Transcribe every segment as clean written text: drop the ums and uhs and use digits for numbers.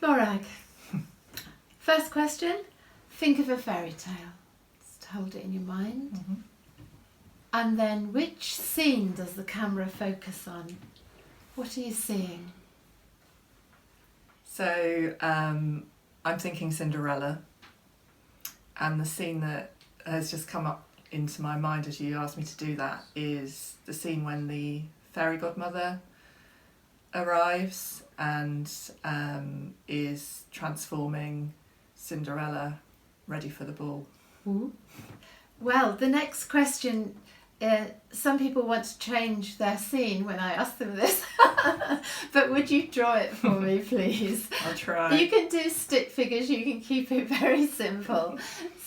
Morag, first question, think of a fairy tale. Just hold it in your mind. Mm-hmm. And then which scene does the camera focus on? What are you seeing? So I'm thinking Cinderella, and the scene that has just come up into my mind as you asked me to do that is the scene when the Fairy Godmother arrives and is transforming Cinderella ready for the ball. Ooh. Well, the next question, some people want to change their scene when I ask them this, but would you draw it for me, please? I'll try. You can do stick figures, you can keep it very simple.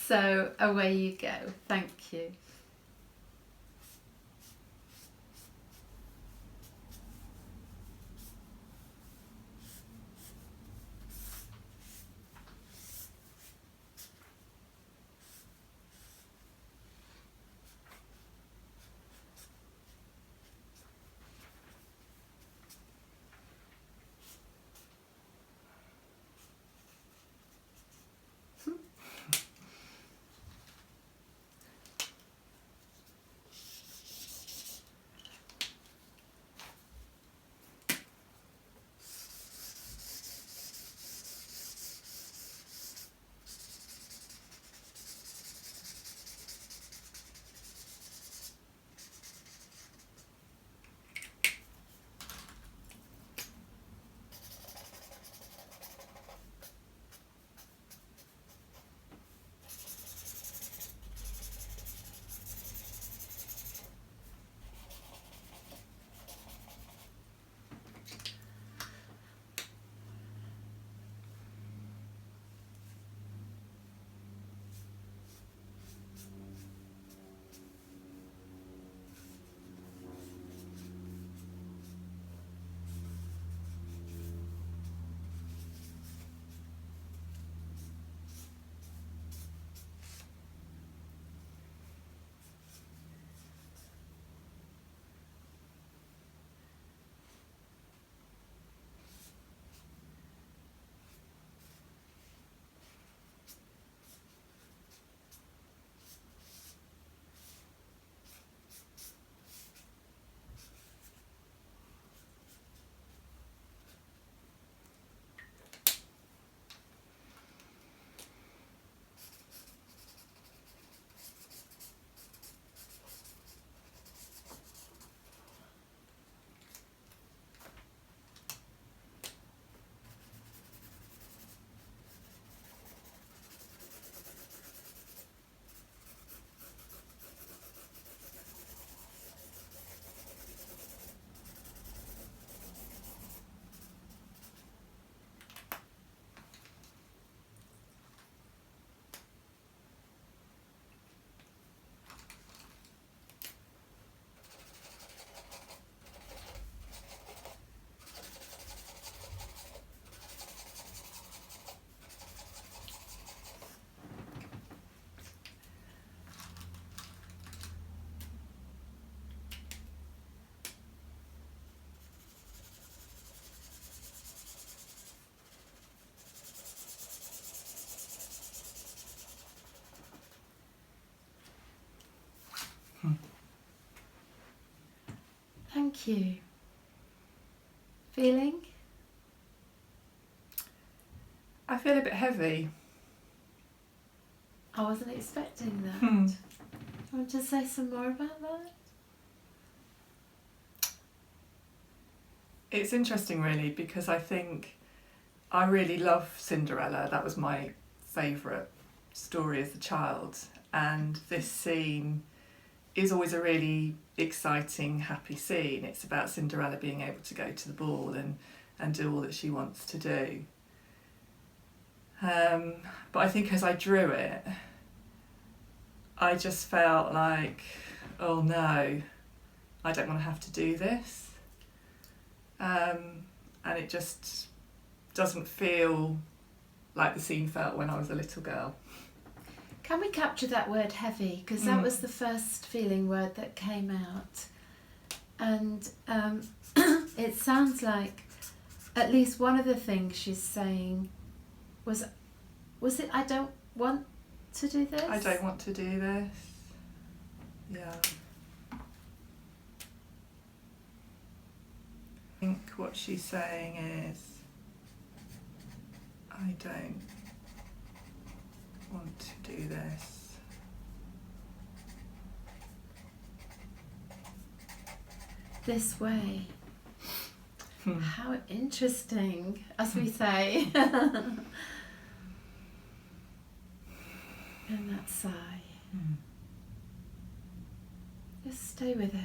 So away you go. Thank you. Thank you. Feeling? I feel a bit heavy. I wasn't expecting that. You want to say some more about that? It's interesting really because I think I really love Cinderella. That was my favourite story as a child, and this scene is always a really exciting, happy scene. It's about Cinderella being able to go to the ball and do all that she wants to do. But I think as I drew it, I just felt like, oh no, I don't want to have to do this. And it just doesn't feel like the scene felt when I was a little girl. Can we capture that word heavy? Because that was the first feeling word that came out. And it sounds like at least one of the things she's saying was it, I don't want to do this? I don't want to do this. Yeah. I think what she's saying is, I don't want to do this. This way. How interesting, as we say. And that sigh. Just stay with it.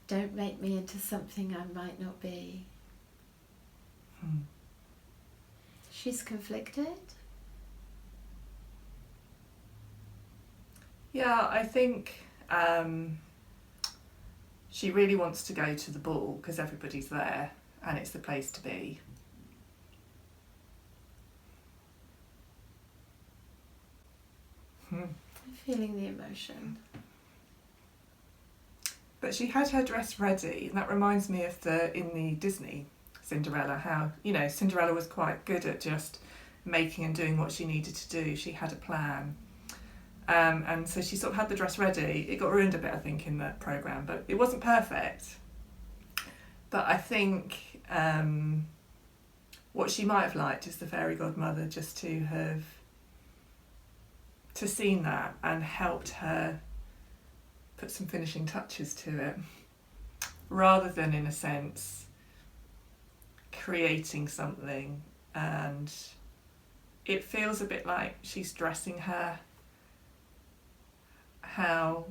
Don't make me into something I might not be. She's conflicted. Yeah, I think she really wants to go to the ball because everybody's there and it's the place to be. I'm feeling the emotion. But she had her dress ready, and that reminds me of in the Disney Cinderella, how, Cinderella was quite good at just making and doing what she needed to do. She had a plan. And so she sort of had the dress ready. It got ruined a bit, I think, in the programme, but it wasn't perfect. But I think what she might have liked is the Fairy Godmother just to have seen that and helped her put some finishing touches to it, rather than, in a sense, creating something. And it feels a bit like she's dressing her how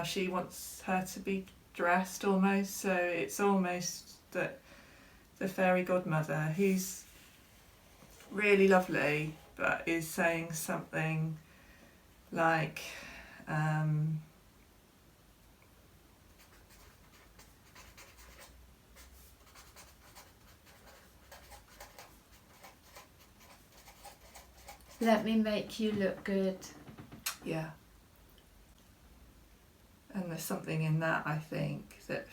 she wants her to be dressed, almost. So it's almost that the Fairy Godmother, who's really lovely, but is saying something like let me make you look good. Yeah. And there's something in that, I think, that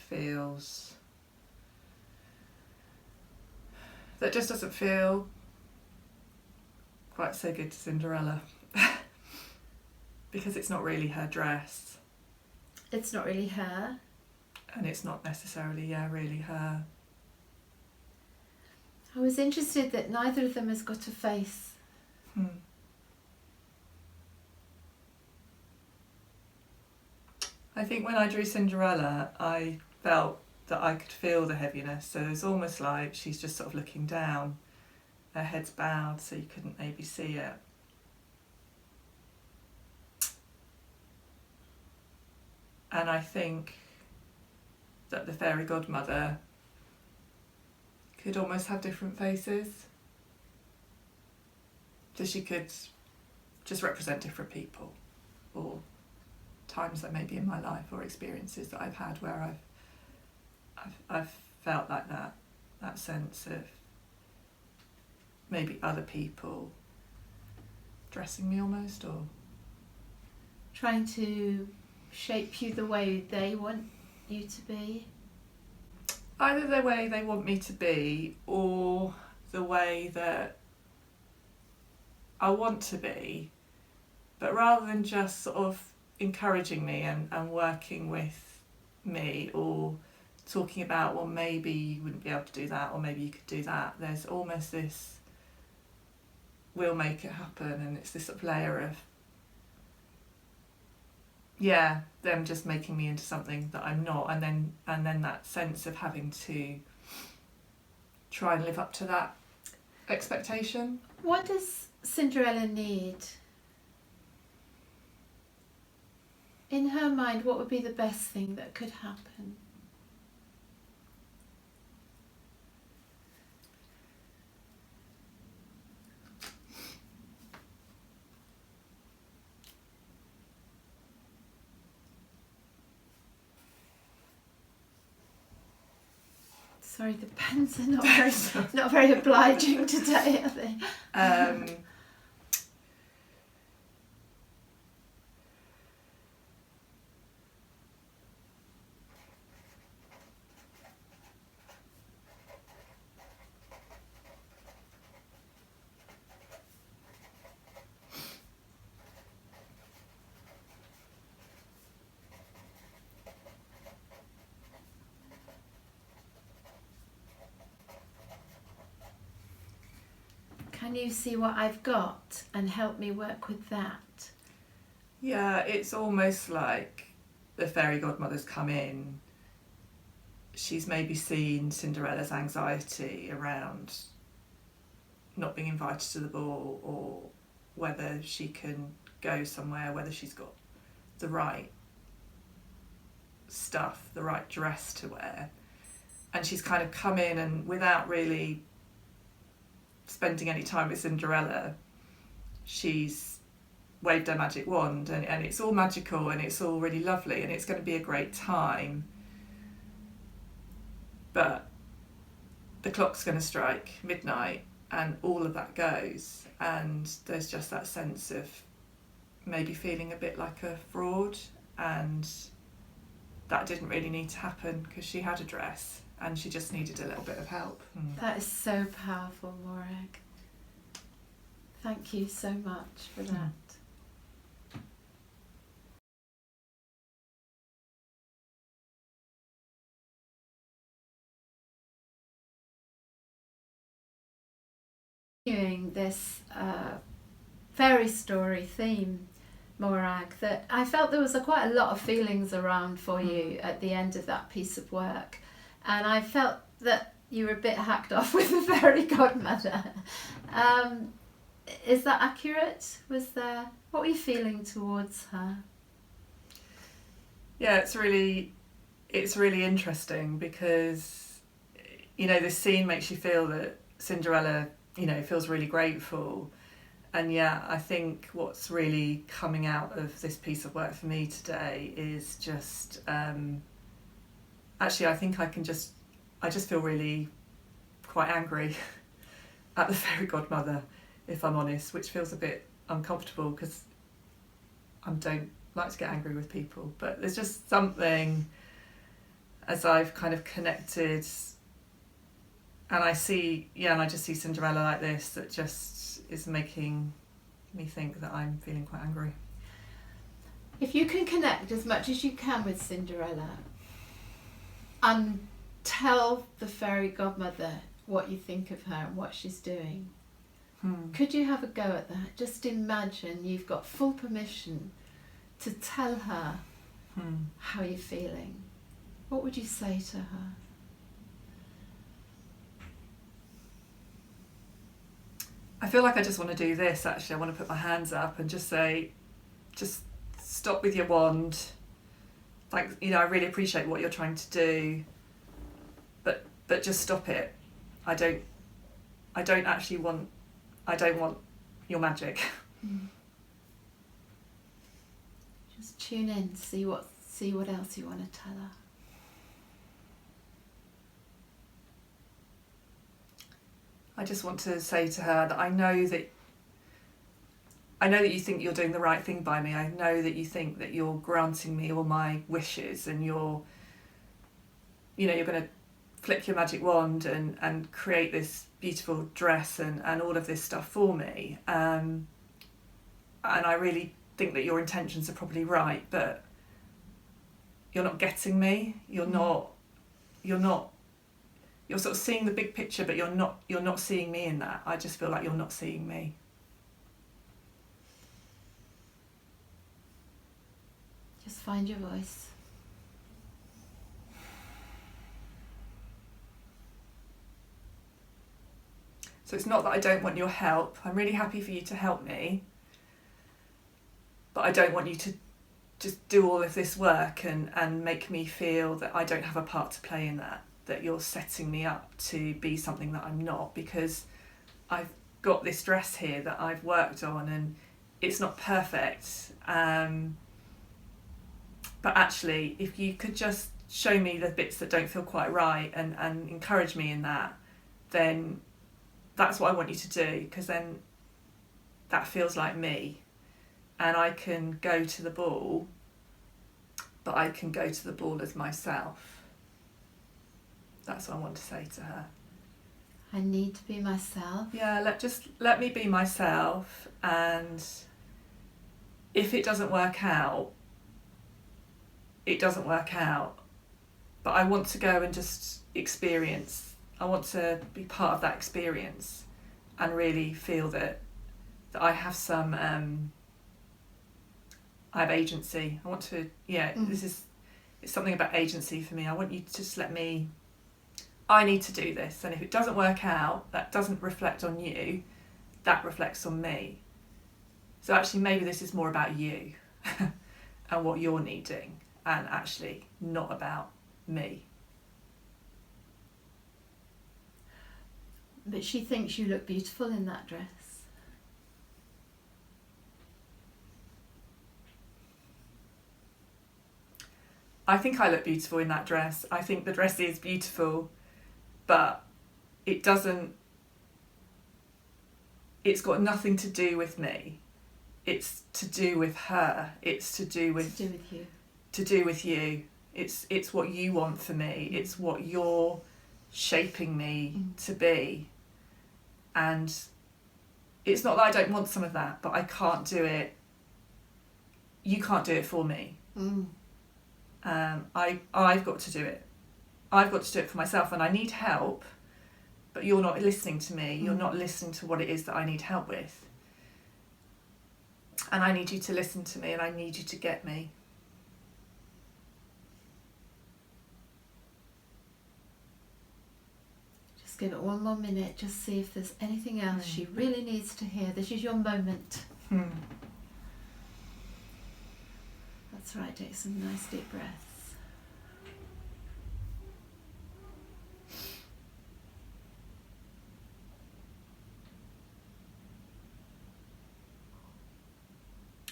just doesn't feel quite so good to Cinderella. Because it's not really her dress. It's not really her. And it's not necessarily, really her. I was interested that neither of them has got a face. I think when I drew Cinderella, I felt that I could feel the heaviness. So it's almost like she's just sort of looking down. Her head's bowed, so you couldn't maybe see it. And I think that the Fairy Godmother could almost have different faces. So she could just represent different people, or times that maybe in my life, or experiences that I've had where I've felt like that sense of maybe other people dressing me almost, or Trying to shape you the way they want you to be. either the way they want me to be or the way that I want to be, but rather than just sort of encouraging me and working with me, or talking about, well, maybe you wouldn't be able to do that, or maybe you could do that. There's almost this, we'll make it happen, and it's this sort of layer of, them just making me into something that I'm not, and then that sense of having to try and live up to that expectation. What does Cinderella need? In her mind, what would be the best thing that could happen? Sorry, the pens are not very obliging today, are they? Can you see what I've got and help me work with that? Yeah, it's almost like the fairy godmother's come in. She's maybe seen Cinderella's anxiety around not being invited to the ball, or whether she can go somewhere, whether she's got the right stuff, the right dress to wear. And she's kind of come in, and without really spending any time with Cinderella, she's waved her magic wand, and it's all magical and it's all really lovely and it's going to be a great time. But the clock's going to strike midnight and all of that goes, and there's just that sense of maybe feeling a bit like a fraud, and that didn't really need to happen because she had a dress and she just needed a little bit of help. That is so powerful, Morag. Thank you so much for that. Continuing this fairy story theme, Morag, that I felt there was quite a lot of feelings around for you at the end of that piece of work, and I felt that you were a bit hacked off with the fairy godmother. Is that accurate? What were you feeling towards her? Yeah, it's really interesting because, you know, this scene makes you feel that Cinderella, you know, feels really grateful. And yeah, I think what's really coming out of this piece of work for me today is just, actually I think I just feel really quite angry at the fairy godmother, if I'm honest, which feels a bit uncomfortable because I don't like to get angry with people. But there's just something, as I've kind of connected, and I just see Cinderella like this, that just is making me think that I'm feeling quite angry. If you can connect as much as you can with Cinderella and tell the fairy godmother what you think of her and what she's doing, could you have a go at that? Just imagine you've got full permission to tell her how you're feeling. What would you say to her? I feel like I just want to do this, actually. I want to put my hands up and just say, just stop with your wand. Like, you know, I really appreciate what you're trying to do, but just stop it. I don't want your magic. Just tune in, see what else you want to tell her. I just want to say to her that I know that you think you're doing the right thing by me. I know that you think that you're granting me all my wishes, and you're going to flick your magic wand and create this beautiful dress and all of this stuff for me. And I really think that your intentions are probably right, but you're not getting me. You're sort of seeing the big picture, but you're not seeing me in that. I just feel like you're not seeing me. Just find your voice. So it's not that I don't want your help. I'm really happy for you to help me, but I don't want you to just do all of this work and make me feel that I don't have a part to play in that you're setting me up to be something that I'm not, because I've got this dress here that I've worked on and it's not perfect. But actually, if you could just show me the bits that don't feel quite right and encourage me in that, then that's what I want you to do, because then that feels like me, and I can go to the ball, but I can go to the ball as myself. That's what I want to say to her. I need to be myself. Yeah, let me be myself, and if it doesn't work out, it doesn't work out. But I want to go and just experience. I want to be part of that experience and really feel that I have some I have agency. I want to, it's something about agency for me. I want you to just let me, I need to do this, and if it doesn't work out, that doesn't reflect on you, that reflects on me. So actually maybe this is more about you and what you're needing, and actually not about me. But she thinks you look beautiful in that dress. I think I look beautiful in that dress. I think the dress is beautiful, but it's got nothing to do with me. It's to do with her. It's to do with you. To do with you. It's what you want for me. It's what you're shaping me to be. And it's not that I don't want some of that, but I can't do it. You can't do it for me. I've got to do it. I've got to do it for myself, and I need help, but you're not listening to me. You're not listening to what it is that I need help with. And I need you to listen to me, and I need you to get me. Just give it one more minute, just see if there's anything else she really needs to hear. This is your moment. That's right, take some nice deep breaths.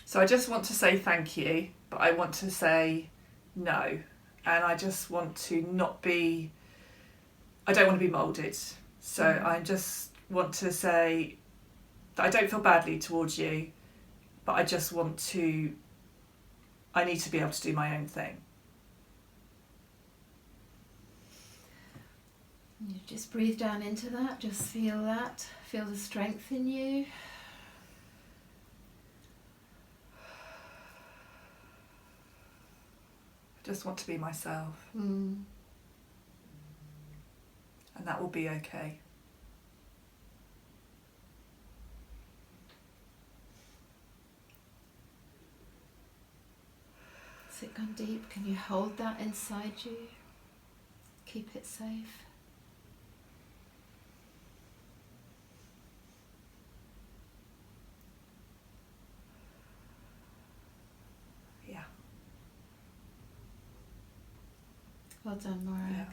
So I just want to say thank you, but I want to say no. And I just want to I don't want to be moulded. So I just want to say that I don't feel badly towards you, but I need to be able to do my own thing. You just breathe down into that, just feel that. Feel the strength in you. I just want to be myself. And that will be okay. Sit down deep. Can you hold that inside you? Keep it safe. Yeah. Well done, Maura. Yeah.